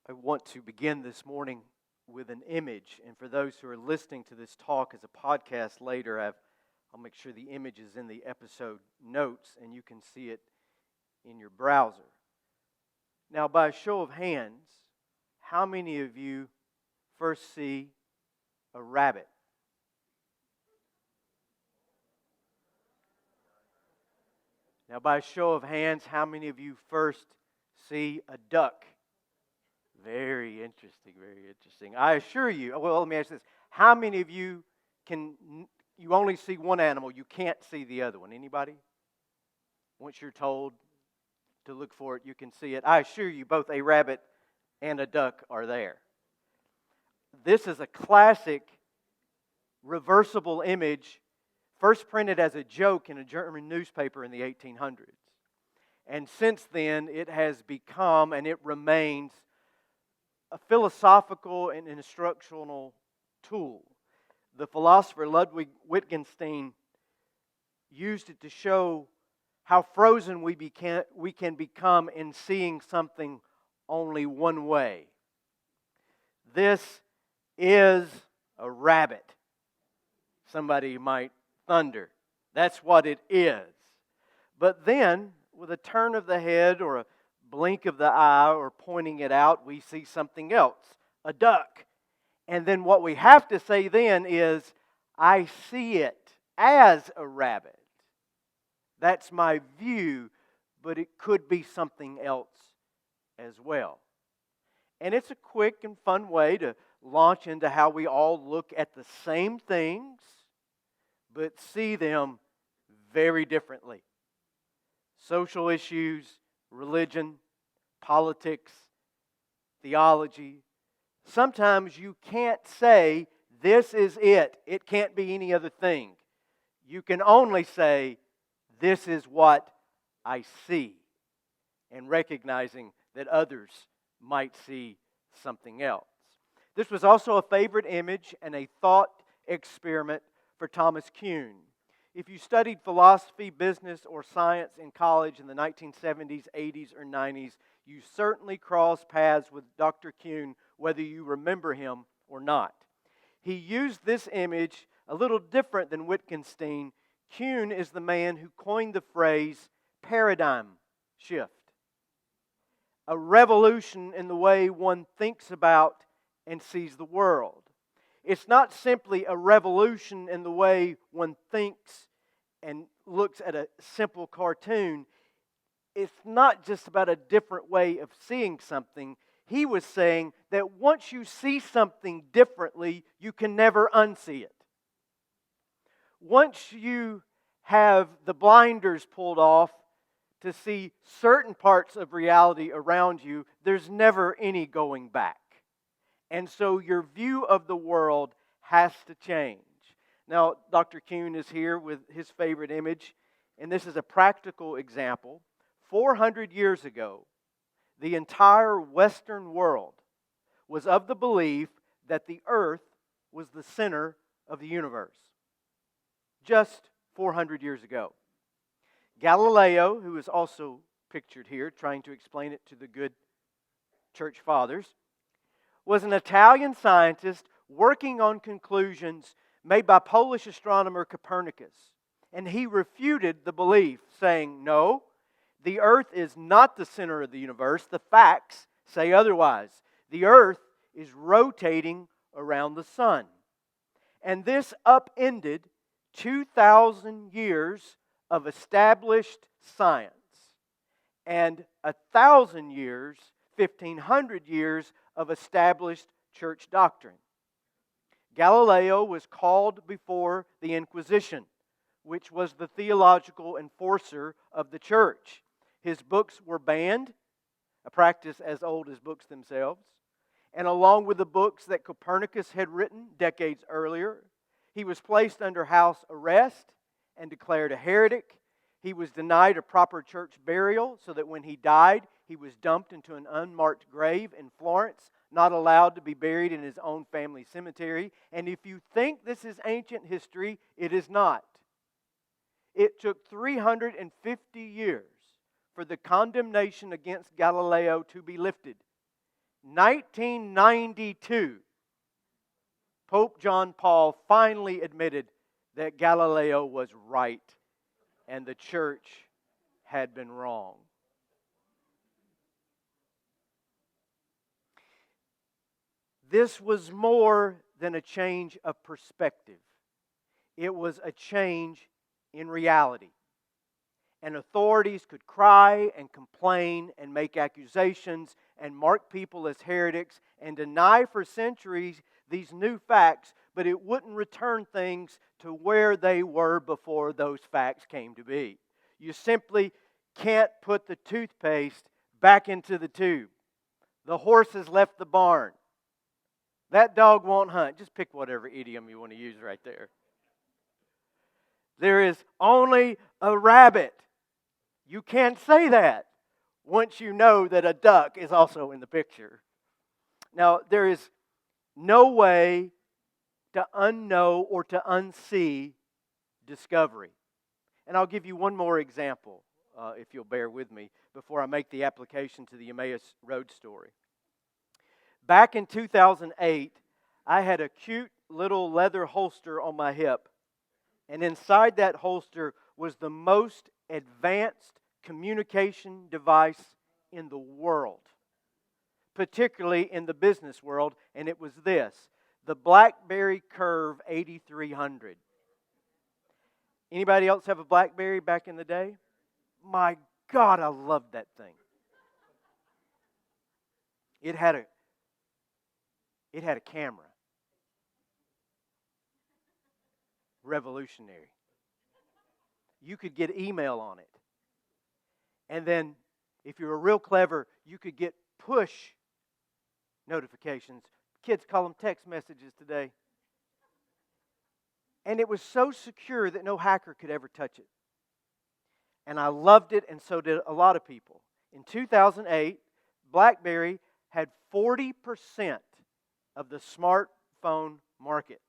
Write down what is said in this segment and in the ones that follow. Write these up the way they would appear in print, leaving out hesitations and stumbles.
I want to begin this morning with an image. And for those who are listening to this talk as a podcast later, I'll make sure the image is in the episode notes and you can see it in your browser. Now, by a show of hands, how many of you first see a rabbit? Now, by a show of hands, how many of you first see a duck? Very interesting, very interesting. I assure you, well, let me ask this. How many of you you only see one animal, you can't see the other one? Anybody? Once you're told to look for it, you can see it. I assure you, both a rabbit and a duck are there. This is a classic reversible image, first printed as a joke in a German newspaper in the 1800s. And since then, it has become, and it remains, a philosophical and instructional tool. The philosopher Ludwig Wittgenstein used it to show how frozen we can become in seeing something only one way. This is a rabbit. Somebody might thunder. That's what it is. But then, with a turn of the head or a blink of the eye or pointing it out, we see something else, a duck. And then what we have to say then is, I see it as a rabbit. That's my view, but it could be something else as well. And it's a quick and fun way to launch into how we all look at the same things, but see them very differently. Social issues, religion, politics, theology. Sometimes you can't say, this is it. It can't be any other thing. You can only say, this is what I see. And recognizing that others might see something else. This was also a favorite image and a thought experiment for Thomas Kuhn. If you studied philosophy, business, or science in college in the 1970s, 80s, or 90s, you certainly crossed paths with Dr. Kuhn, whether you remember him or not. He used this image a little different than Wittgenstein. Kuhn is the man who coined the phrase paradigm shift. A revolution in the way one thinks about and sees the world. It's not simply a revolution in the way one thinks and looks at a simple cartoon. It's not just about a different way of seeing something. He was saying that once you see something differently, you can never unsee it. Once you have the blinders pulled off to see certain parts of reality around you, there's never any going back. And so your view of the world has to change. Now, Dr. Kuhn is here with his favorite image, and this is a practical example. 400 years ago, the entire Western world was of the belief that the earth was the center of the universe. Just 400 years ago. Galileo, who is also pictured here, trying to explain it to the good church fathers, was an Italian scientist working on conclusions made by Polish astronomer Copernicus. And he refuted the belief, saying, no, the earth is not the center of the universe. The facts say otherwise. The earth is rotating around the sun. And this upended 2,000 years of established science and 1,000 years, 1,500 years of established church doctrine. Galileo was called before the Inquisition, which was the theological enforcer of the church. His books were banned, a practice as old as books themselves. And along with the books that Copernicus had written decades earlier, he was placed under house arrest and declared a heretic. He was denied a proper church burial so that when he died, he was dumped into an unmarked grave in Florence, not allowed to be buried in his own family cemetery. And if you think this is ancient history, it is not. It took 350 years for the condemnation against Galileo to be lifted. 1992, Pope John Paul finally admitted that Galileo was right and the church had been wrong. This was more than a change of perspective. It was a change in reality. And authorities could cry and complain and make accusations and mark people as heretics and deny for centuries these new facts, but it wouldn't return things to where they were before those facts came to be. You simply can't put the toothpaste back into the tube. The horse has left the barn. That dog won't hunt. Just pick whatever idiom you want to use right there. There is only a rabbit. You can't say that once you know that a duck is also in the picture. Now, there is no way to unknow or to unsee discovery. And I'll give you one more example, if you'll bear with me, before I make the application to the Emmaus Road story. Back in 2008, I had a cute little leather holster on my hip, and inside that holster was the most advanced communication device in the world, particularly in the business world, and it was this, the Blackberry Curve 8300. Anybody else have a Blackberry back in the day? My God, I loved that thing. It had a camera. Revolutionary. You could get email on it. And then, if you were real clever, you could get push notifications. Kids call them text messages today. And it was so secure that no hacker could ever touch it. And I loved it, and so did a lot of people. In 2008, BlackBerry had 40% of the smartphone market.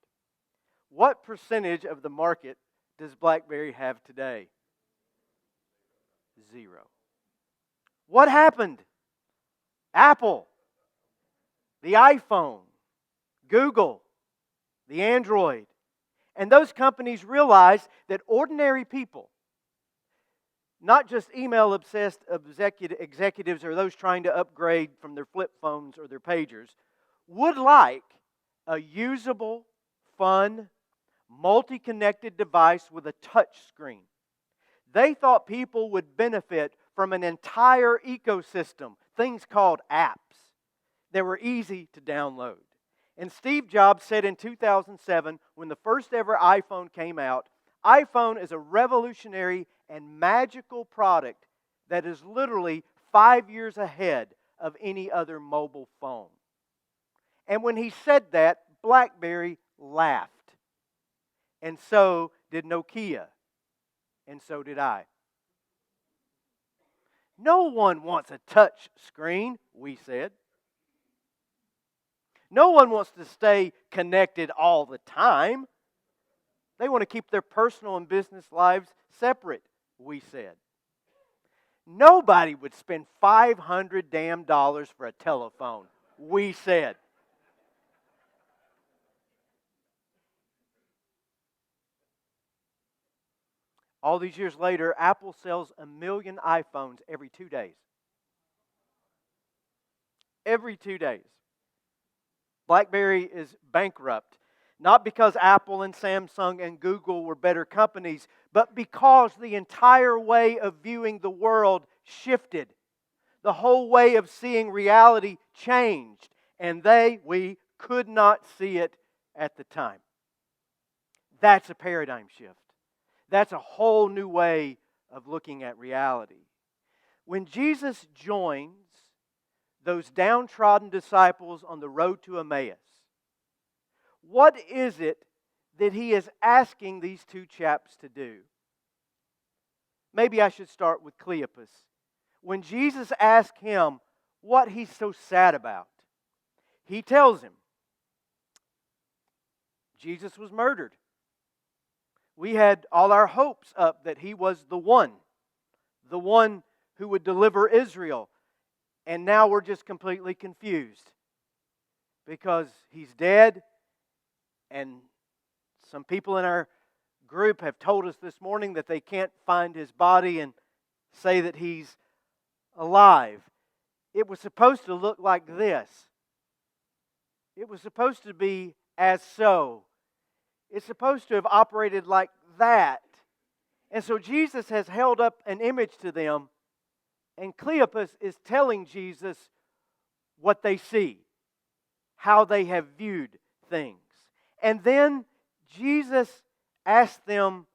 What percentage of the market does BlackBerry have today? 0. What happened? Apple, the iPhone, Google, the Android, and those companies realized that ordinary people, not just email-obsessed executives or those trying to upgrade from their flip phones or their pagers, would like a usable, fun, multi-connected device with a touch screen. They thought people would benefit from an entire ecosystem, things called apps, that were easy to download. And Steve Jobs said in 2007, when the first ever iPhone came out, iPhone is a revolutionary and magical product that is literally 5 years ahead of any other mobile phone. And when he said that, BlackBerry laughed. And so did Nokia. And so did I. No one wants a touch screen, we said. No one wants to stay connected all the time. They want to keep their personal and business lives separate, we said. Nobody would spend $500 for a telephone, we said. All these years later, Apple sells 1 million iPhones every 2 days. Every 2 days. BlackBerry is bankrupt. Not because Apple and Samsung and Google were better companies, but because the entire way of viewing the world shifted. The whole way of seeing reality changed. And we could not see it at the time. That's a paradigm shift. That's a whole new way of looking at reality. When Jesus joins those downtrodden disciples on the road to Emmaus, what is it that he is asking these two chaps to do? Maybe I should start with Cleopas. When Jesus asked him what he's so sad about, he tells him, Jesus was murdered. We had all our hopes up that he was the one who would deliver Israel. And now we're just completely confused because he's dead, and some people in our group have told us this morning that they can't find his body and say that he's alive. It was supposed to look like this. It was supposed to be as so. It's supposed to have operated like that. And so Jesus has held up an image to them, and Cleopas is telling Jesus what they see, how they have viewed things. And then Jesus asked them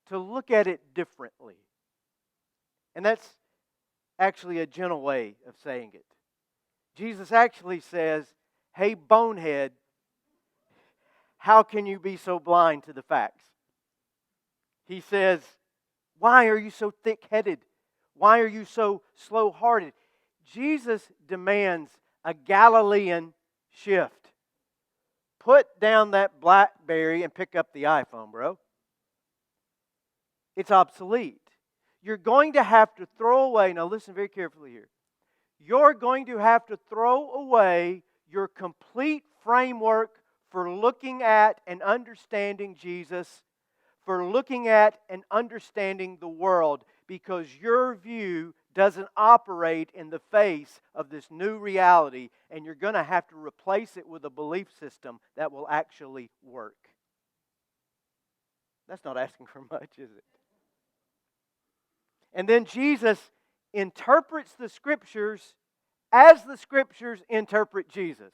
to look at it differently. And that's actually a gentle way of saying it. Jesus actually says, "Hey, bonehead, how can you be so blind to the facts?" He says, "Why are you so thick-headed? Why are you so slow-hearted?" Jesus demands a Galilean shift. Put down that Blackberry and pick up the iPhone, bro. It's obsolete. You're going to have to throw away, now listen very carefully here. You're going to have to throw away your complete framework for looking at and understanding Jesus, for looking at and understanding the world, because your view doesn't operate in the face of this new reality, and you're going to have to replace it with a belief system that will actually work. That's not asking for much, is it? And then Jesus interprets the Scriptures as the Scriptures interpret Jesus.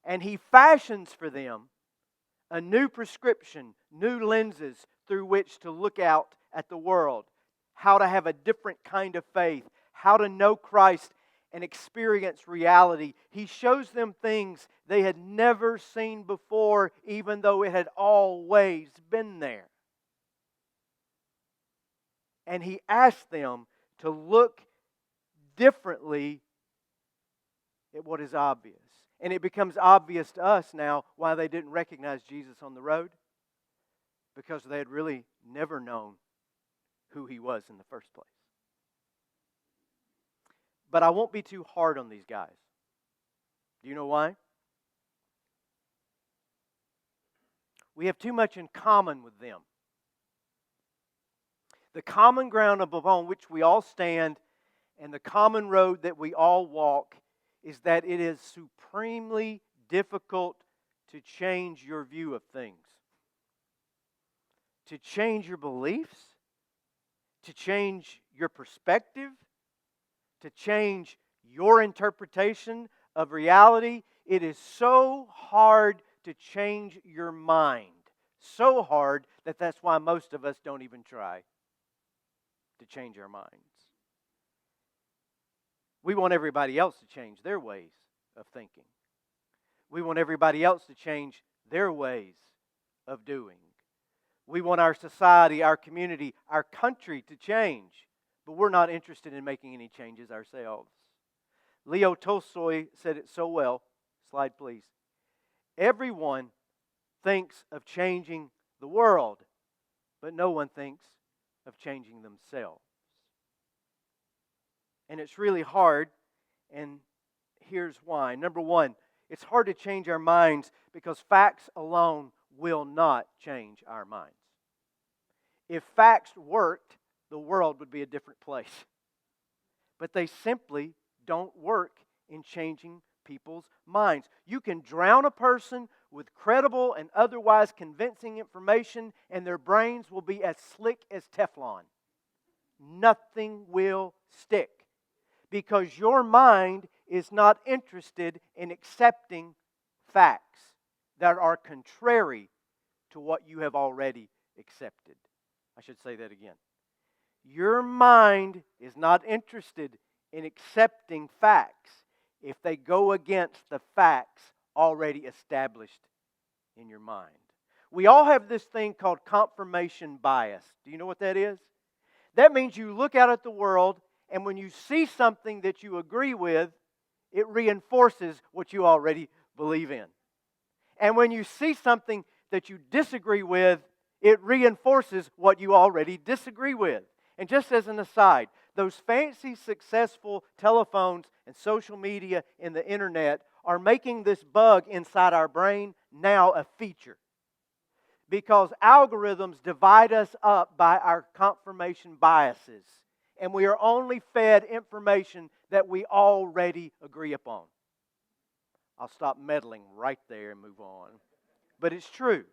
And He fashions for them a new prescription, new lenses through which to look out at the world, how to have a different kind of faith, how to know Christ and experience reality. He shows them things they had never seen before, even though it had always been there. And He asked them to look differently at what is obvious. And it becomes obvious to us now why they didn't recognize Jesus on the road. Because they had really never known who He was in the first place. But I won't be too hard on these guys. Do you know why? We have too much in common with them. The common ground upon which we all stand and the common road that we all walk is that it is supremely difficult to change your view of things. To change your beliefs, to change your perspective, to change your interpretation of reality. It is so hard to change your mind. So hard that that's why most of us don't even try to change our minds. We want everybody else to change their ways of thinking. We want everybody else to change their ways of doing. We want our society, our community, our country to change, but we're not interested in making any changes ourselves. Leo Tolstoy said it so well. Slide, please. Everyone thinks of changing the world, but no one thinks of changing themselves. And it's really hard, and here's why. Number one, it's hard to change our minds because facts alone will not change our minds. If facts worked, the world would be a different place. But they simply don't work in changing people's minds. You can drown a person with credible and otherwise convincing information, and their brains will be as slick as Teflon. Nothing will stick because your mind is not interested in accepting facts that are contrary to what you have already accepted. I should say that again. Your mind is not interested in accepting facts if they go against the facts already established in your mind. We all have this thing called confirmation bias. Do you know what that is? That means you look out at the world, and when you see something that you agree with, it reinforces what you already believe in. And when you see something that you disagree with, it reinforces what you already disagree with. And just as an aside, Those fancy, successful telephones and social media and the internet are making this bug inside our brain now a feature. Because algorithms divide us up by our confirmation biases. And we are only fed information that we already agree upon. I'll stop meddling right there and move on. But it's true.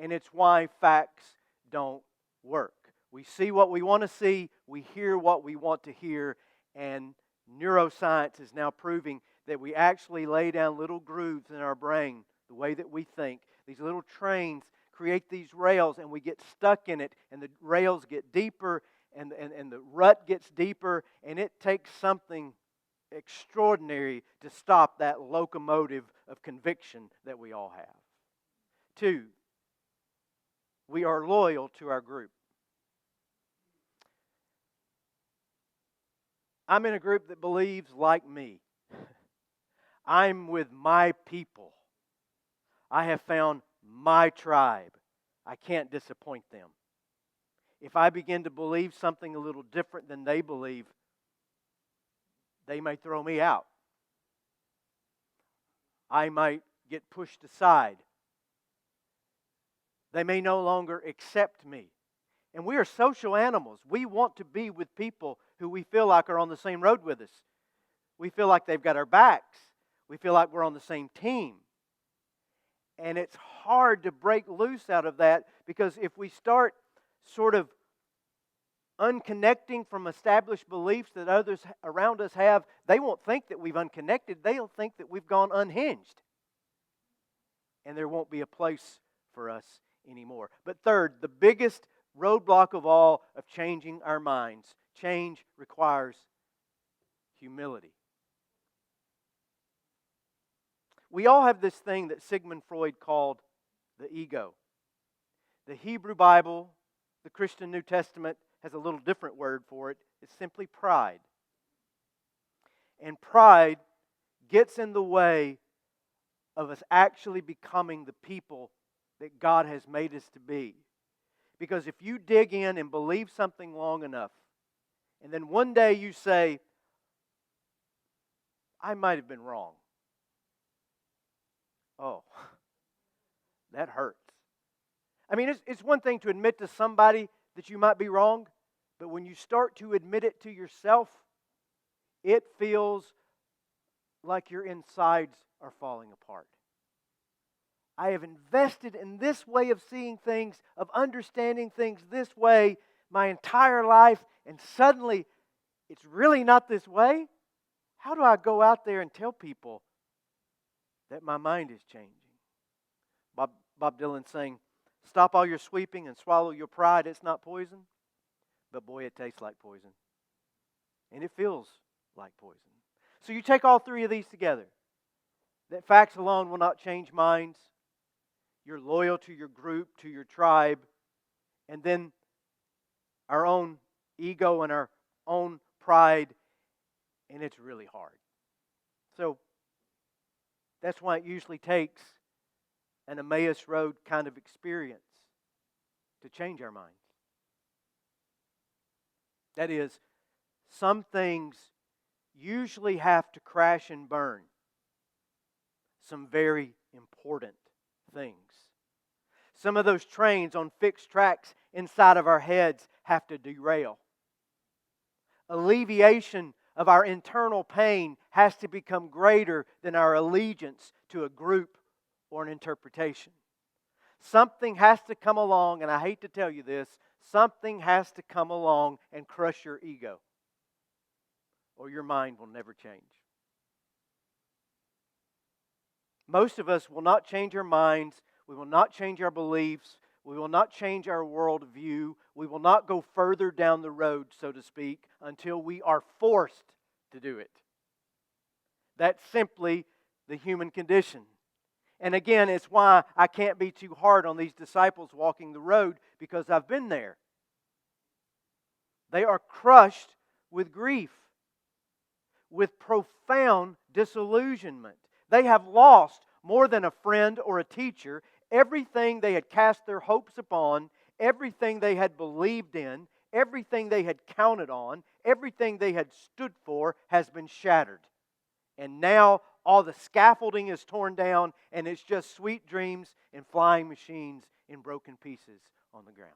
And it's why facts don't work. We see what we want to see, we hear what we want to hear, and neuroscience is now proving that we actually lay down little grooves in our brain, the way that we think. These little trains create these rails, and we get stuck in it, and the rails get deeper, and the rut gets deeper, and it takes something extraordinary to stop that locomotive of conviction that we all have. 2, we are loyal to our group. I'm in a group that believes like me. I'm with my people. I have found my tribe. I can't disappoint them. If I begin to believe something a little different than they believe, they may throw me out. I might get pushed aside. They may no longer accept me. And we are social animals. We want to be with people who we feel like are on the same road with us. We feel like they've got our backs. We feel like we're on the same team. And it's hard to break loose out of that, because if we start sort of unconnecting from established beliefs that others around us have, they won't think that we've unconnected. They'll think that we've gone unhinged. And there won't be a place for us anymore. But third, the biggest roadblock of all of changing our minds. Change requires humility. We all have this thing that Sigmund Freud called the ego. The Hebrew Bible, the Christian New Testament, has a little different word for it. It's simply pride. And pride gets in the way of us actually becoming the people that God has made us to be. Because if you dig in and believe something long enough, and then one day you say, I might have been wrong. Oh, that hurts. I mean, it's one thing to admit to somebody that you might be wrong, but when you start to admit it to yourself, it feels like your insides are falling apart. I have invested in this way of seeing things, of understanding things this way my entire life, and suddenly it's really not this way? How do I go out there and tell people that my mind is changing? Bob Dylan saying, stop all your sweeping and swallow your pride. It's not poison, but boy, it tastes like poison. And it feels like poison. So you take all three of these together. That facts alone will not change minds. You're loyal to your group, to your tribe. And then our own ego and our own pride. And it's really hard. So that's why it usually takes an Emmaus Road kind of experience to change our minds. That is, some things usually have to crash and burn. Some very important things. Some of those trains on fixed tracks inside of our heads have to derail. Alleviation of our internal pain has to become greater than our allegiance to a group or an interpretation. Something has to come along, and I hate to tell you this, something has to come along and crush your ego, or your mind will never change. Most of us will not change our minds. We will not change our beliefs. We will not change our worldview. We will not go further down the road, so to speak, until we are forced to do it. That's simply the human condition. And again, it's why I can't be too hard on these disciples walking the road, because I've been there. They are crushed with grief, with profound disillusionment. They have lost more than a friend or a teacher. Everything they had cast their hopes upon, everything they had believed in, everything they had counted on, everything they had stood for has been shattered. And now all the scaffolding is torn down, and it's just sweet dreams and flying machines in broken pieces on the ground.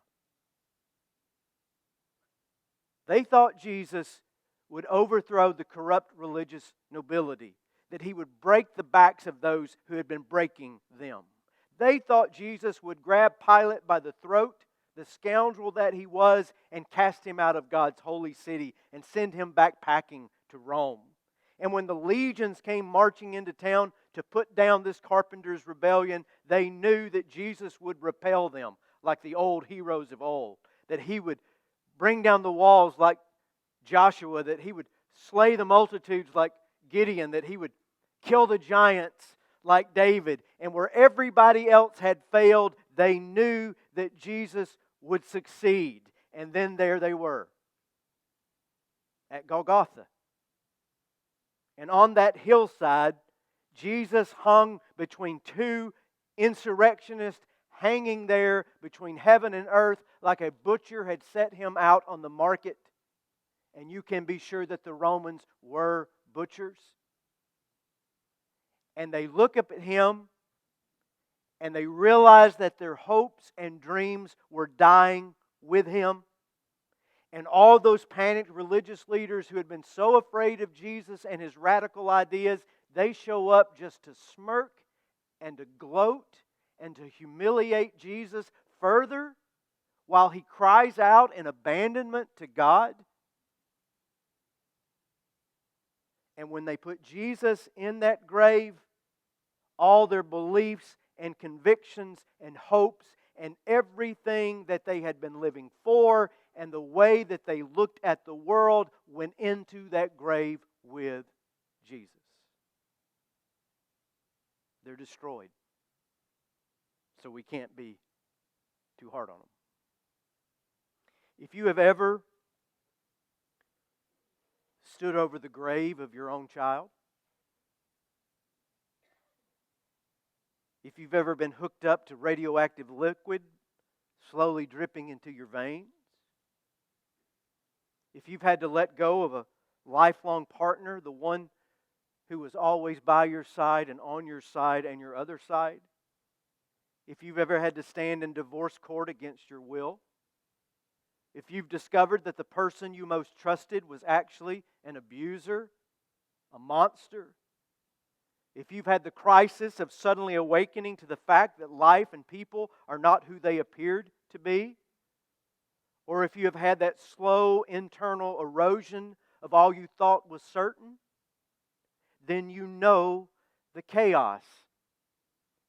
They thought Jesus would overthrow the corrupt religious nobility, that He would break the backs of those who had been breaking them. They thought Jesus would grab Pilate by the throat, the scoundrel that he was, and cast him out of God's holy city and send him back packing to Rome. And when the legions came marching into town to put down this carpenter's rebellion, they knew that Jesus would repel them like the old heroes of old, that He would bring down the walls like Joshua, that He would slay the multitudes like Gideon, that He would kill the giants like David. And where everybody else had failed, they knew that Jesus would succeed. And then there they were at Golgotha. And on that hillside, Jesus hung between two insurrectionists, hanging there between heaven and earth like a butcher had set Him out on the market. And you can be sure that the Romans were butchers. And they look up at Him and they realize that their hopes and dreams were dying with Him. And all those panicked religious leaders who had been so afraid of Jesus and His radical ideas, they show up just to smirk and to gloat and to humiliate Jesus further while He cries out in abandonment to God. And when they put Jesus in that grave, all their beliefs and convictions and hopes and everything that they had been living for and the way that they looked at the world went into that grave with Jesus. They're destroyed. So we can't be too hard on them. If you have ever stood over the grave of your own child, if you've ever been hooked up to radioactive liquid slowly dripping into your veins, if you've had to let go of a lifelong partner, the one who was always by your side and on your side and your other side, if you've ever had to stand in divorce court against your will, if you've discovered that the person you most trusted was actually an abuser, a monster, if you've had the crisis of suddenly awakening to the fact that life and people are not who they appeared to be, or if you have had that slow internal erosion of all you thought was certain, then you know the chaos.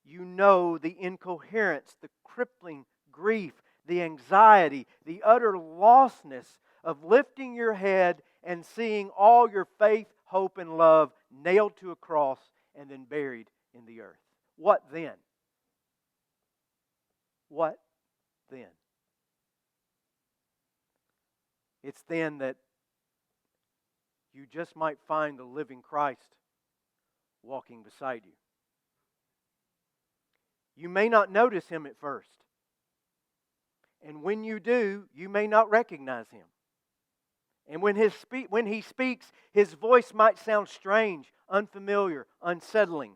You know the incoherence, the crippling grief, the anxiety, the utter lostness of lifting your head and seeing all your faith, hope, and love nailed to a cross and then buried in the earth. What then? What then? It's then that you just might find the living Christ walking beside you. You may not notice Him at first. And when you do, you may not recognize Him. And when He speaks, His voice might sound strange, unfamiliar, unsettling.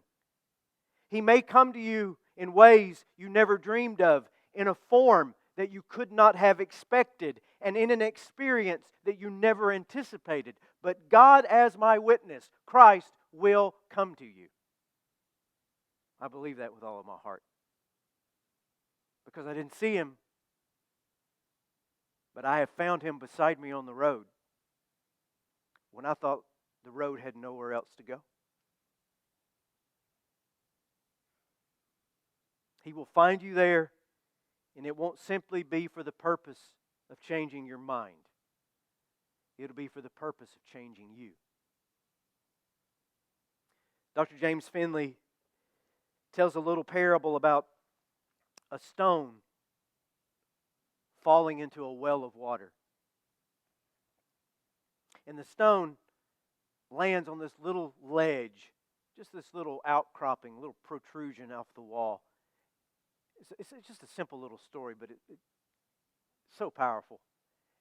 He may come to you in ways you never dreamed of, in a form that you could not have expected, and in an experience that you never anticipated. But God, as my witness, Christ will come to you. I believe that with all of my heart. Because I didn't see Him, but I have found Him beside me on the road when I thought the road had nowhere else to go. He will find you there, and it won't simply be for the purpose of changing your mind. It'll be for the purpose of changing you. Dr. James Finley tells a little parable about a stone falling into a well of water. And the stone lands on this little ledge, just this little outcropping, little protrusion off the wall. It's just a simple little story, but it's so powerful.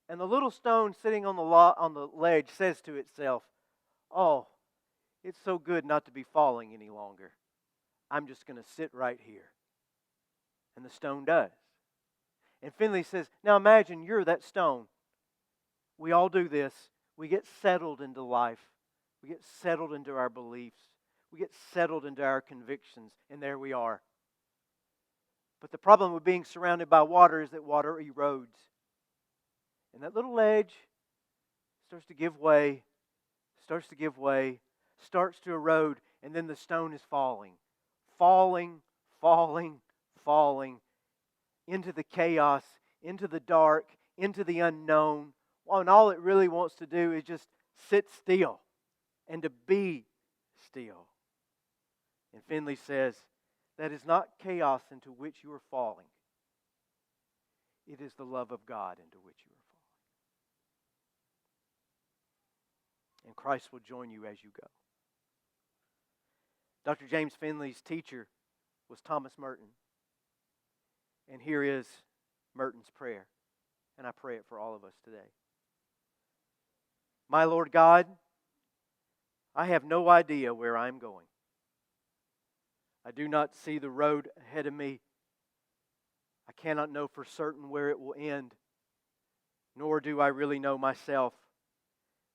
And the little stone sitting on the ledge says to itself, "Oh, it's so good not to be falling any longer. I'm just going to sit right here." And the stone does. And Finley says, "Now imagine you're that stone." We all do this. We get settled into life. We get settled into our beliefs. We get settled into our convictions. And there we are. But the problem with being surrounded by water is that water erodes. And that little ledge starts to give way, starts to erode, and then the stone is falling, falling into the chaos, into the dark, into the unknown. And all it really wants to do is just sit still and to be still. And Finley says, that is not chaos into which you are falling. It is the love of God into which you are falling. And Christ will join you as you go. Dr. James Finley's teacher was Thomas Merton. And here is Merton's prayer. And I pray it for all of us today. My Lord God, I have no idea where I'm going. I do not see the road ahead of me. I cannot know for certain where it will end, nor do I really know myself.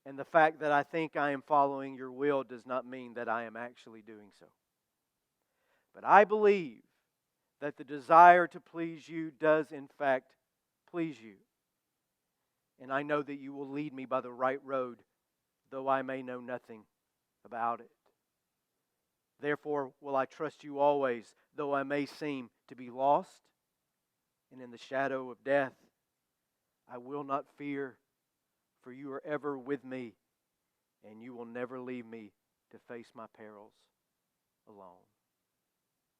And the fact that I think I am following your will does not mean that I am actually doing so. But I believe that the desire to please you does in fact please you. And I know that you will lead me by the right road, though I may know nothing about it. Therefore will I trust you always, though I may seem to be lost and in the shadow of death. I will not fear, for you are ever with me, and you will never leave me to face my perils alone.